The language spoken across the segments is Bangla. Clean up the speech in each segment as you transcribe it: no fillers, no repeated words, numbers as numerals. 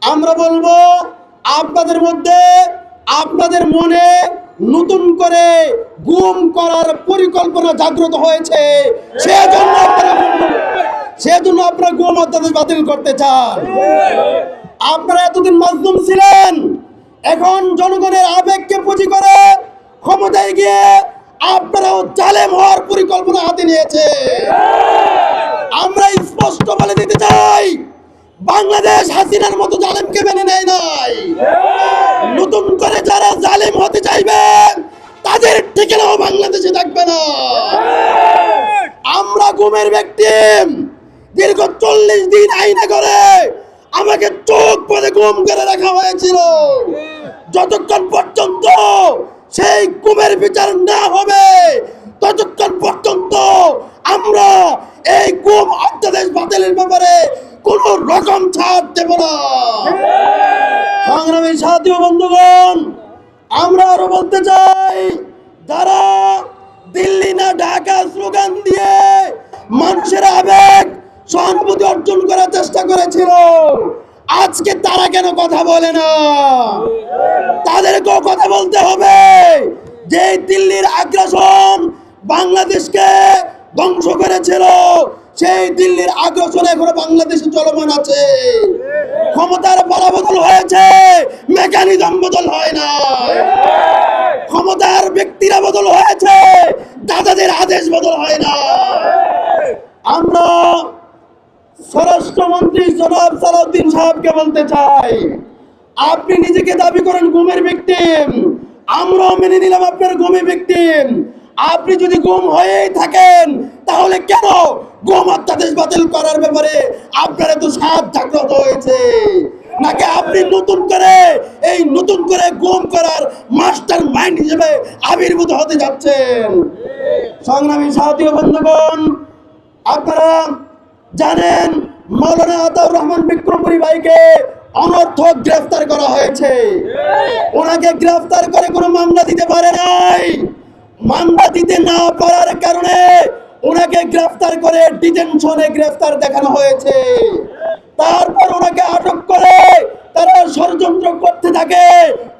আমরা বলবো আপনাদের মধ্যে আপনাদের মনে নতুন করে গুম করার পরিকল্পনা জাগ্রত হয়েছে, সেজন্য আপনারা গুম অধ্যাদেশ বাতিল করতে চান। আপনারা এতদিন মাজলুম ছিলেন, এখন জনগণের আবেগকে পুঁজি করে ক্ষমতায় গিয়ে আপনারাও জালেম হওয়ার পরিকল্পনা হাতে নিয়েছে। আমরা স্পষ্ট বলে দিতে চাই, বাংলাদেশ হাসিনার মতো জালেমকে মেনে নেয় নাই। নতুন করে যারা জালেম হতে চাইবে তাদের ঠিকানাও বাংলাদেশে থাকবে না। আমরা গুমের ভিকটিম, দীর্ঘ 40 দিন আইনা করে আমাকে চোখ পরে গুম করে রাখা হয়েছিল। যতক্ষণ পর্যন্ত সেই গুমের বিচার না হবে ততক্ষণ পর্যন্ত আমরা এই গুম অধ্যাদেশ বাতিলের ব্যাপারে কোন রকম ছাড় দেব না। সংগ্রামী সাথী ও বন্ধুগণ, আমরা আরো বলতে চাই, যারা দিল্লি না ঢাকা স্লোগান দিয়ে মানুষের আবেগ সহানুভূতি অর্জন করার চেষ্টা করেছিল, আজকে তারা কেন কথা বলে না? তাদেরকেও কথা বলতে হবে। যে দিল্লির আগ্রাসন বাংলাদেশকে ধ্বংস করেছিল, সেই দিল্লির আগ্রাসন এখনো বাংলাদেশে চলমান আছে। ক্ষমতার পালাবদল হয়েছে, মেকানিজম বদল হয় না। ক্ষমতার ব্যক্তিরা বদল হয়েছে, দাদাদের আদেশ বদল হয় না। আমরা স্বরাষ্ট্রমন্ত্রী জনাব সালাউদ্দিন সাহেবকে বলতে চাই, আপনি নিজেকে দাবি করেন গুমের ভিকটিম, আমরাও মেনে নিলাম আপনার গুমের ভিকটিম। আপনি যদি গুম হয়েই থাকেন তাহলে কেন গুম অধ্যাদেশ বাতিল করার ব্যাপারে আপনার এত সাধ জাগ্রত হয়েছে? নাকি আপনি নতুন করে গুম করার মাস্টার মাইন্ড হিসেবে আবির্ভূত হতে যাচ্ছেন? সংগ্রামী সাথী ও বন্ধুগণ, আপনারা জানেন মাওলানা আতাউর রহমান বিক্রমপুরী ভাইকে অনর্থক গ্রেফতার করা হয়েছে। ওনাকে গ্রেফতার করে কোনো মামলা দিতে পারে নাই। মামলা দিতে না পারার কারণে ওনাকে গ্রেফতার করে ডিটেনশনে গ্রেফতার দেখানো হয়েছে। তারপর ওনাকে আটক করে তারা ষড়যন্ত্র করতে থাকে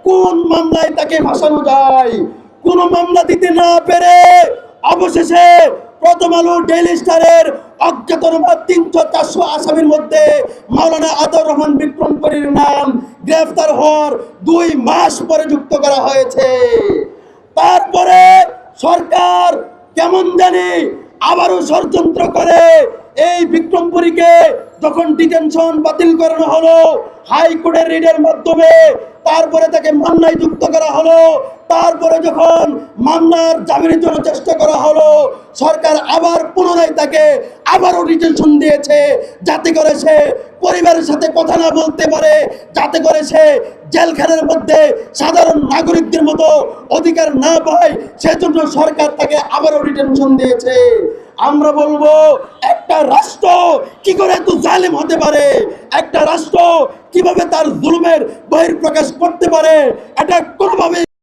কোন মামলায় তাকে ফাঁসানো যায়। কোন মামলা দিতে না পেরে অবশেষে প্রথম আলো ডেইলি স্টারের অজ্ঞাতনামা 300-400 আসামির মধ্যে মাওলানা আতাউর রহমান বিক্রমপুরীর নাম গ্রেফতার হওয়ার 2 মাস পরে যুক্ত করা হয়েছে। তারপরে সরকার কেমন জানি আবারও ষড়যন্ত্র করে এই বিক্রমপুরীকে যখন ডিটেনশন বাতিল করানো হলো হাইকোর্টের রিটের মাধ্যমে, তারপরে তাকে মামলায় যুক্ত করা হলো। তারপরে যখন মামলার জামিনের জন্য চেষ্টা করা হলো, সরকার আবার পুনরায় তাকে আবারও ডিটেনশন দিয়েছে, যাতে করে সে পরিবারের সাথে কথা না বলতে পারে, যাতে করে সে জেলখানার মধ্যে সাধারণ নাগরিকদের মতো অধিকার না পায়। সেজন্য সরকার তাকে আবারও ডিটেনশন দিয়েছে। আমরা বলবো, একটা রাষ্ট্র কি করে এত জালেম হতে পারে? একটা রাষ্ট্র কিভাবে তার জুলুমের বহিঃপ্রকাশ করতে পারে? এটা কোনোভাবে